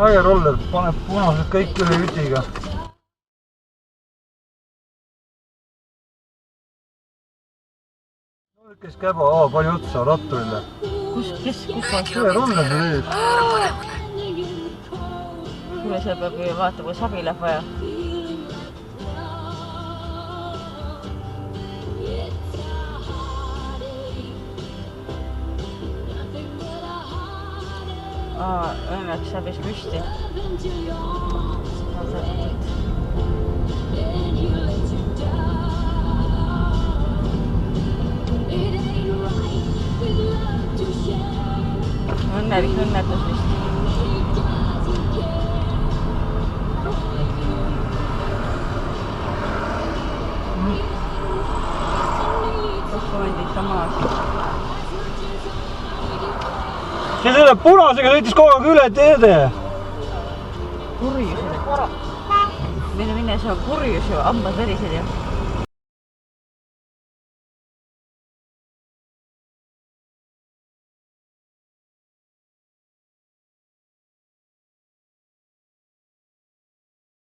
äge roller, paneb punased kõik ühe jutiga. Kes käba, palju otsa ratturile. Kus on? See roller seal ees. Kuule, seal peab ju vaata, kui sabi läheb vaja. Õnneks sabis püsti. Õnnelik õnnetus vist. Dokumendid ka maas. See selle punasega sõitis kogu aeg üle teede. Kurjus. Mine, see on kurjus ju, hambad verised ju.